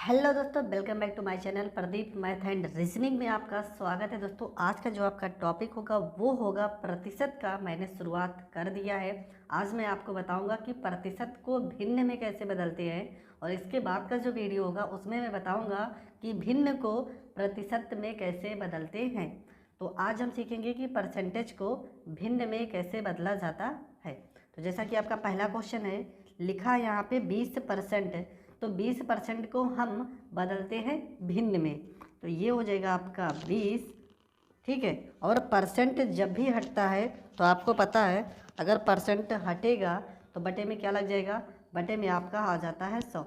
Hello दोस्तों, welcome back to my channel Pradeep math and reasoning में आपका स्वागत है। दोस्तों, आज का जो आपका टॉपिक होगा वो होगा प्रतिशत का। मैंने शुरुआत कर दिया है। आज मैं आपको बताऊंगा कि प्रतिशत को भिन्न में कैसे बदलते हैं, और इसके बाद का जो वीडियो होगा उसमें मैं बताऊंगा कि भिन्न को प्रतिशत में कैसे बदलते हैं। तो आज हम सीखेंगे कि परसेंटेज को भिन्न में कैसे बदला जाता है। तो जैसा कि आपका पहला क्वेश्चन है, लिखा यहाँ पे 20%, तो 20% को हम बदलते हैं भिन्न में, तो ये हो जाएगा आपका 20। ठीक है, और परसेंट जब भी हटता है तो आपको पता है, अगर परसेंट हटेगा तो बटे में क्या लग जाएगा, बटे में आपका आ जाता है 100।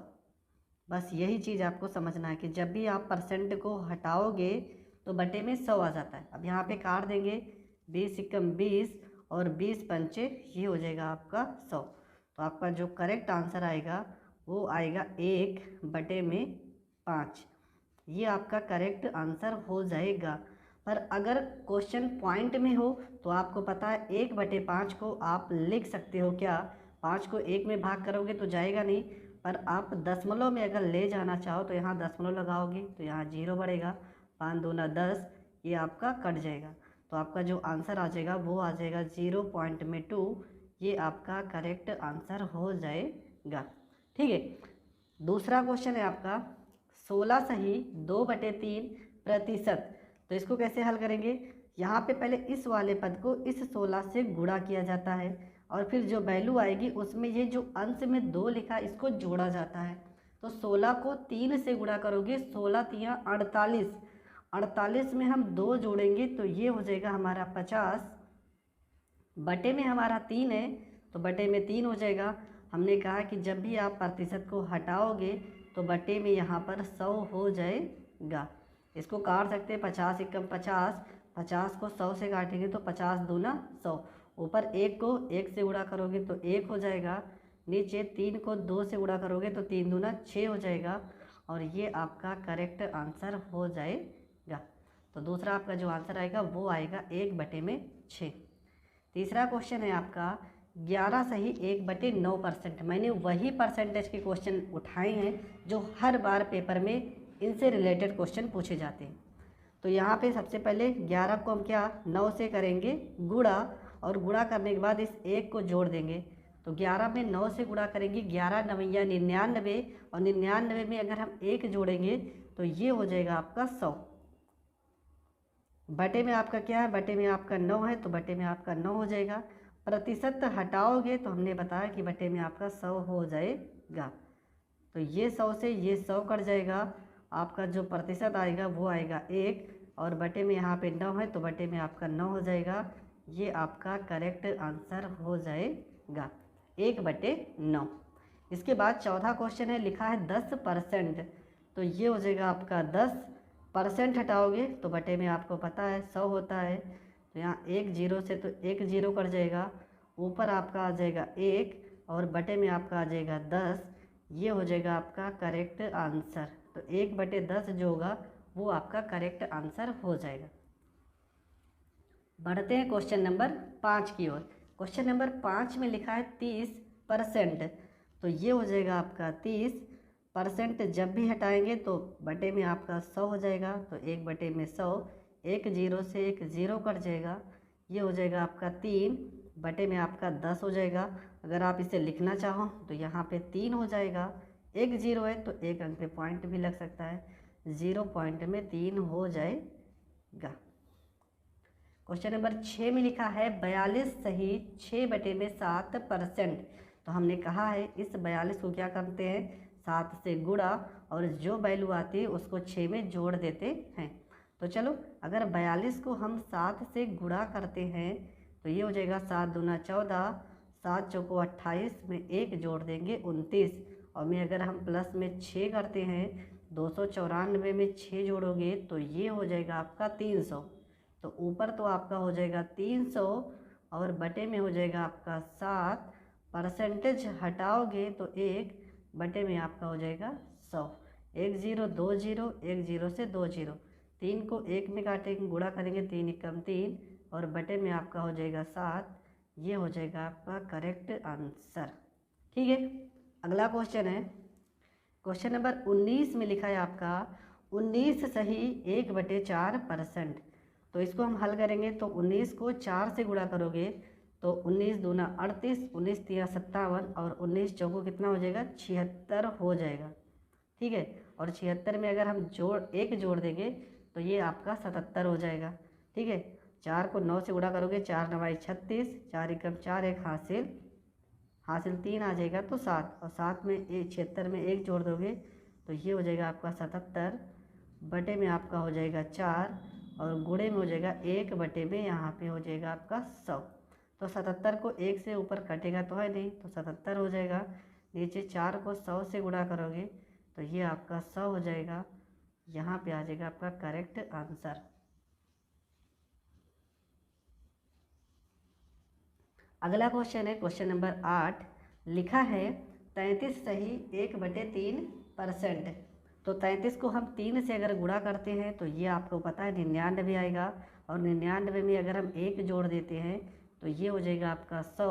बस यही चीज़ आपको समझना है कि जब भी आप परसेंट को हटाओगे तो बटे में 100 आ जाता है। अब यहाँ पे काट देंगे, 20 एकम 20 और 20 पंचे, ये हो जाएगा आपका 100। तो आपका जो करेक्ट आंसर आएगा वो आएगा 1/5। ये आपका करेक्ट आंसर हो जाएगा। पर अगर क्वेश्चन पॉइंट में हो तो आपको पता है 1/5 को आप लिख सकते हो क्या, 5 को 1 में भाग करोगे तो जाएगा नहीं, पर आप दशमलव में अगर ले जाना चाहो तो यहाँ दशमलव लगाओगे तो यहाँ 0 बढ़ेगा, 5 दूना 10, ये आपका कट जाएगा। तो आपका जो आंसर आ जाएगा वो आ जाएगा 0.2। ये आपका करेक्ट आंसर हो जाएगा। ठीक है, दूसरा क्वेश्चन है आपका 16 सही 2/3%। तो इसको कैसे हल करेंगे, यहाँ पे पहले इस वाले पद को इस 16 से गुणा किया जाता है, और फिर जो वैल्यू आएगी उसमें ये जो अंश में 2 लिखा इसको जोड़ा जाता है। तो 16 को 3 से गुणा करोगे, 16 तिया 48, 48 में हम 2 जोड़ेंगे तो ये हो जाएगा हमारा 50। बटे में हमारा 3 है तो बटे में 3 हो जाएगा। हमने कहा कि जब भी आप प्रतिशत को हटाओगे तो बटे में यहाँ पर 100 हो जाएगा। इसको काट सकते हैं, 50 एकम 50, 50 को 100 से काटेंगे तो 50 दूना 100, ऊपर 1 को 1 से गुणा करोगे तो 1 हो जाएगा, नीचे 3 को 2 से गुणा करोगे तो 3 दूना 6 हो जाएगा, और ये आपका करेक्ट आंसर हो जाएगा। तो दूसरा आपका जो आंसर आएगा वो आएगा 1/6। तीसरा क्वेश्चन है आपका 11 सही 1/9%। मैंने वही परसेंटेज के क्वेश्चन उठाए हैं जो हर बार पेपर में इनसे रिलेटेड क्वेश्चन पूछे जाते हैं। तो यहाँ पे सबसे पहले 11 को हम क्या 9 से करेंगे गुणा, और गुणा करने के बाद इस 1 को जोड़ देंगे। तो 11 में 9 से गुणा करेंगे, 11 नवैया 99, और 99 में अगर हम 1 जोड़ेंगे तो ये हो जाएगा आपका 100। बटे में आपका क्या है, बटे में आपका 9 है तो बटे में आपका 9 हो जाएगा। प्रतिशत हटाओगे तो हमने बताया कि बटे में आपका 100 हो जाएगा। तो ये 100 से ये 100 कट जाएगा, आपका जो प्रतिशत आएगा वो आएगा 1, और बटे में यहाँ पे 9 है तो बटे में आपका 9 हो जाएगा। ये आपका करेक्ट आंसर हो जाएगा 1/9। इसके बाद चौथा क्वेश्चन है, लिखा है 10%। तो ये हो जाएगा आपका 10%, हटाओगे तो बटे में आपको पता है 100 होता है, तो यहाँ 1 0 से तो 1 0 कट जाएगा, ऊपर आपका आ जाएगा 1, और बटे में आपका आ जाएगा 10। ये हो जाएगा आपका करेक्ट आंसर। तो 1/10 जो होगा वो आपका करेक्ट आंसर हो जाएगा। बढ़ते हैं क्वेश्चन नंबर 5 की ओर। क्वेश्चन नंबर 5 में लिखा है 30%। तो ये हो जाएगा आपका 30%, जब भी हटाएंगे तो बटे में आपका 100 हो जाएगा, तो 1/100, 1 0 से 1 0 कट जाएगा, ये हो जाएगा आपका 3, बटे में आपका 10 हो जाएगा। अगर आप इसे लिखना चाहो तो यहाँ पे 3 हो जाएगा, 1 0 है तो 1 अंक पे पॉइंट भी लग सकता है, 0 पॉइंट में 3 हो जाएगा। क्वेश्चन नंबर 6 में लिखा है 42 सही 6/7%। तो हमने कहा है इस 42 को क्या करते हैं, 7 से गुणा, और जो वैल्यू आती है उसको 6 में जोड़ देते हैं। तो चलो, अगर 42 को हम 7 से गुणा करते हैं तो ये हो जाएगा 7 दूना 14, 7 चौको 28, में 1 जोड़ देंगे 29, और में अगर हम प्लस में 6 करते हैं, 294 में 6 जोड़ोगे तो ये हो जाएगा आपका 300। तो ऊपर तो आपका हो जाएगा 300, और बटे में हो जाएगा आपका 7, परसेंटेज हटाओगे तो 1, बटे में आपका हो जाएगा 100। 1 0 2 0, 1 0 से 2 0, 3 को 1 में काटेंगे, गुणा करेंगे, 3 एकम 3, और बटे में आपका हो जाएगा 7। ये हो जाएगा आपका करेक्ट आंसर। ठीक है, अगला क्वेश्चन है क्वेश्चन नंबर 19 में लिखा है आपका 19 सही 1/4%। तो इसको हम हल करेंगे तो 19 को 4 से गुणा करोगे तो 19 दूना 38, 19 तिया 57 और 19 चौको कितना हो जाएगा 76 हो जाएगा। ठीक है, और 76 में अगर हम एक जोड़ देंगे तो ये आपका 77 हो जाएगा। ठीक है, 4 को 9 से गुणा करोगे 4 9 36, 4 एकम 4, एक हासिल 3 आ जाएगा तो 7, और 7 में 76 में 1 जोड़ दोगे तो ये हो जाएगा आपका 77 बटे में आपका हो जाएगा 4 और गुणे में हो जाएगा 1 बटे में यहाँ पे हो जाएगा आपका 100। तो 77 को 1 से ऊपर कटेगा तो है नहीं, तो 77 हो जाएगा। नीचे 4 को 100 से गुणा करोगे तो ये आपका 100 हो जाएगा। यहाँ पे आ जाएगा आपका करेक्ट आंसर। अगला क्वेश्चन है क्वेश्चन नंबर 8। लिखा है 33 सही 1/3%। तो 33 को हम 3 से अगर गुणा करते हैं तो ये आपको पता है 99 आएगा, और 99 में अगर हम 1 जोड़ देते हैं तो ये हो जाएगा आपका 100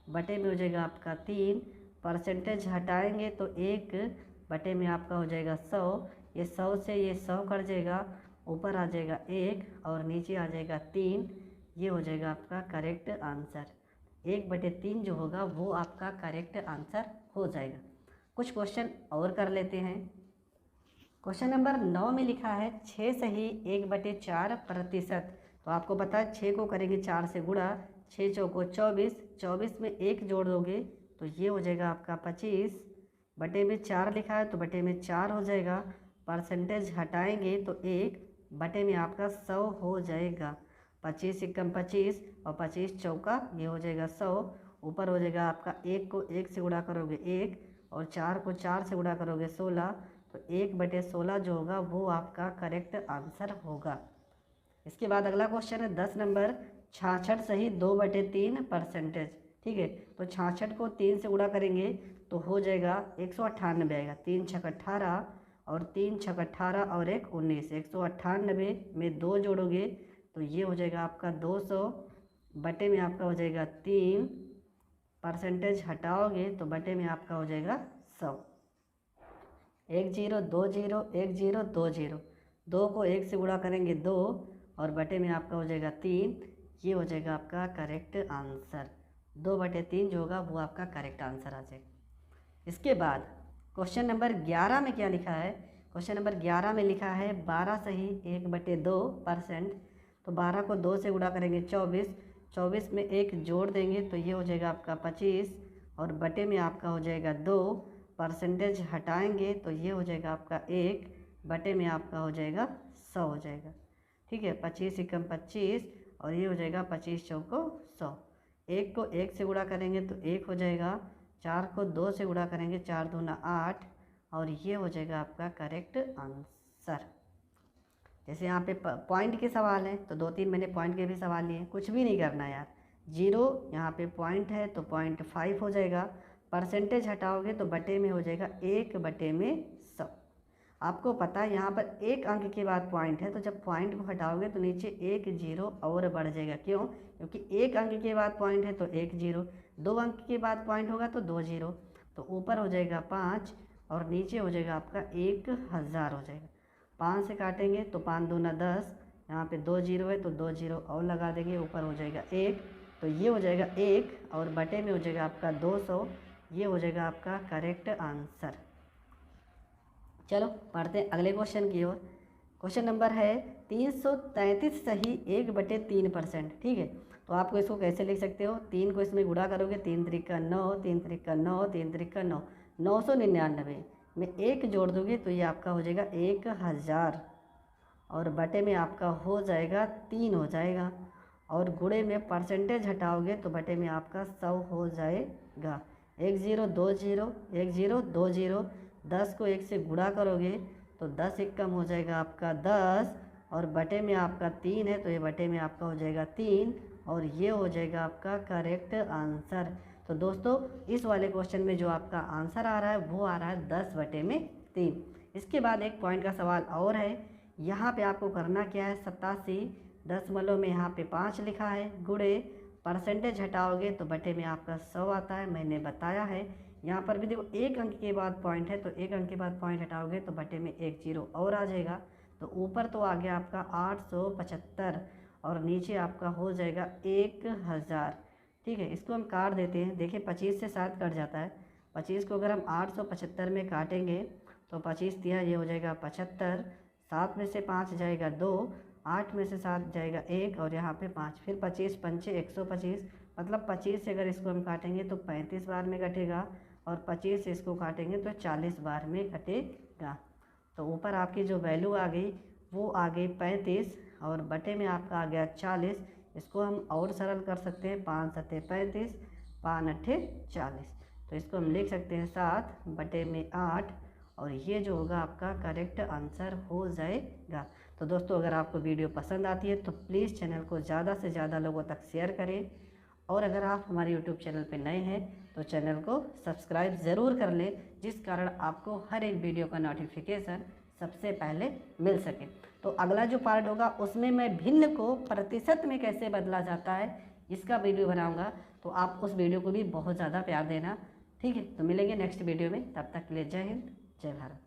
बटे में हो जाएगा आपका 3, परसेंटेज हटाएंगे तो 1 बटे में आपका हो जाएगा 100। ये 100 से ये 100 कट जाएगा, ऊपर आ जाएगा 1 और नीचे आ जाएगा 3। ये हो जाएगा आपका करेक्ट आंसर। 1/3 जो होगा वो आपका करेक्ट आंसर हो जाएगा। कुछ क्वेश्चन और कर लेते हैं। क्वेश्चन नंबर 9 में लिखा है 6 सही 1/4%। तो आपको पता है 6 को करेंगे 4 से गुणा, 6 चौको 24, 24 में 1 जोड़ दोगे तो ये हो जाएगा आपका 25 बटे में 4 लिखा है तो बटे में 4 हो जाएगा। परसेंटेज हटाएंगे तो 1 बटे में आपका 100 हो जाएगा। 25 एकम 25 और 25 चौका ये हो जाएगा 100। ऊपर हो जाएगा आपका 1 को 1 से गुणा करोगे 1 और 4 को 4 से गुणा करोगे 16, तो 1/16 जो होगा वो आपका करेक्ट आंसर होगा। इसके बाद अगला क्वेश्चन है 10 नंबर 66 सही 2/3%। ठीक है, तो 66 को 3 से गुणा करेंगे तो हो जाएगा 198 आएगा। 3 छक 18 और 3 छक 18 और 1 19, 198 में 2 जोड़ोगे तो ये हो जाएगा आपका 200 बटे में आपका हो जाएगा 3, परसेंटेज हटाओगे तो बटे में आपका हो जाएगा 100। 1 0 2 0 1 0 2 0, 2 को 1 से गुणा करेंगे 2 और बटे में आपका हो जाएगा 3। ये हो जाएगा आपका करेक्ट आंसर। 2/3 जो होगा वो आपका करेक्ट आंसर आ जाएगा। इसके बाद क्वेश्चन नंबर 11 में क्या लिखा है? क्वेश्चन नंबर 11 में लिखा है 12 सही 1/2%। तो 12 को 2 से गुणा करेंगे 24, 24 में 1 जोड़ देंगे तो ये हो जाएगा आपका 25 और बटे में आपका हो जाएगा 2, परसेंटेज हटाएंगे तो ये हो जाएगा आपका 1 बटे में आपका हो जाएगा 100 हो जाएगा। ठीक है, 25 एकम 25 और ये हो जाएगा 25 चौको 100। 1 को 1 से गुणा करेंगे तो 1 हो जाएगा, 4 को 2 से गुणा करेंगे 4 दूना 8 और ये हो जाएगा आपका करेक्ट आंसर। जैसे यहाँ पे पॉइंट के सवाल हैं तो 2-3 मैंने पॉइंट के भी सवाल लिए। कुछ भी नहीं करना यार, 0 यहाँ पे पॉइंट है तो 0.5 हो जाएगा। परसेंटेज हटाओगे तो बटे में हो जाएगा 1/100। आपको पता है यहाँ पर 1 अंक के बाद पॉइंट है, तो जब पॉइंट को हटाओगे तो नीचे 1 0 और बढ़ जाएगा। क्यों? क्योंकि 1 अंक के बाद पॉइंट है तो 1 0, 2 अंक के बाद पॉइंट होगा तो 2 0, तो ऊपर हो जाएगा 5 और नीचे हो जाएगा आपका 1000 हो जाएगा। 5 से काटेंगे तो 5 दूना 10, यहाँ पे 2 0 है तो 2 0 और लगा देंगे, ऊपर हो जाएगा 1, तो ये हो जाएगा 1 और बटे में हो जाएगा आपका 200। ये हो जाएगा आपका करेक्ट आंसर। चलो पढ़ते हैं अगले क्वेश्चन की ओर। क्वेश्चन नंबर है 333 सही 1/3%। ठीक है, तो आपको इसको कैसे लिख सकते हो? 3 को इसमें गुणा करोगे, 3 त्रिका 9, 3 त्रिका 9, 3 त्रिका 9, 999 में 1 जोड़ दोगे तो ये आपका हो जाएगा 1000 और बटे में आपका हो जाएगा 3 हो जाएगा और गुणे में परसेंटेज हटाओगे तो बटे में आपका 100 हो जाएगा। 1 0 2 0 1 0 2 0, 10 को 1 से गुणा करोगे तो 10 एक कम हो जाएगा आपका 10 और बटे में आपका 3 है तो ये बटे में आपका हो जाएगा 3 और ये हो जाएगा आपका करेक्ट आंसर। तो दोस्तों इस वाले क्वेश्चन में जो आपका आंसर आ रहा है वो आ रहा है 10/3। इसके बाद एक पॉइंट का सवाल और है। यहाँ पे आपको करना क्या है? 87 दशमलव में यहाँ पे 5 लिखा है, गुणे परसेंटेज हटाओगे तो बटे में आपका 100 आता है। मैंने बताया है यहाँ पर भी देखो एक अंक के बाद पॉइंट है, तो एक अंक के बाद पॉइंट हटाओगे तो बटे में एक जीरो और आ जाएगा। तो ऊपर तो आ गया आपका 875 और नीचे आपका हो जाएगा 1000। ठीक है, इसको हम काट देते हैं। देखिए 25 से 7 कट जाता है। 25 को अगर हम 875 में काटेंगे तो 25 दिया ये हो जाएगा 75, 7 में से 5 जाएगा 2, 8 में से 7 जाएगा 1 और यहाँ पे 5, फिर 25 पंचे 125, मतलब 25 से अगर इसको हम काटेंगे तो 35 बार में कटेगा और 25 से इसको काटेंगे तो 40 बार में कटेगा। तो ऊपर आपकी जो वैल्यू आ गई वो आ गई 35 और बटे में आपका आ गया 40। इसको हम और सरल कर सकते हैं, 5 सत्ते 35, 5 अट्ठे 40। तो इसको हम लिख सकते हैं 7 बटे में 8 और ये जो होगा आपका करेक्ट आंसर हो जाएगा। तो दोस्तों अगर आपको वीडियो पसंद आती है तो प्लीज़ चैनल को ज़्यादा से ज़्यादा लोगों तक शेयर करें और अगर आप हमारे यूट्यूब चैनल पर नए हैं तो चैनल को सब्सक्राइब ज़रूर कर लें, जिस कारण आपको हर एक वीडियो का नोटिफिकेशन सबसे पहले मिल सके। तो अगला जो पार्ट होगा उसमें मैं भिन्न को प्रतिशत में कैसे बदला जाता है इसका वीडियो बनाऊंगा, तो आप उस वीडियो को भी बहुत ज़्यादा प्यार देना। ठीक है, तो मिलेंगे नेक्स्ट वीडियो में, तब तक के लिए जय हिंद जय भारत।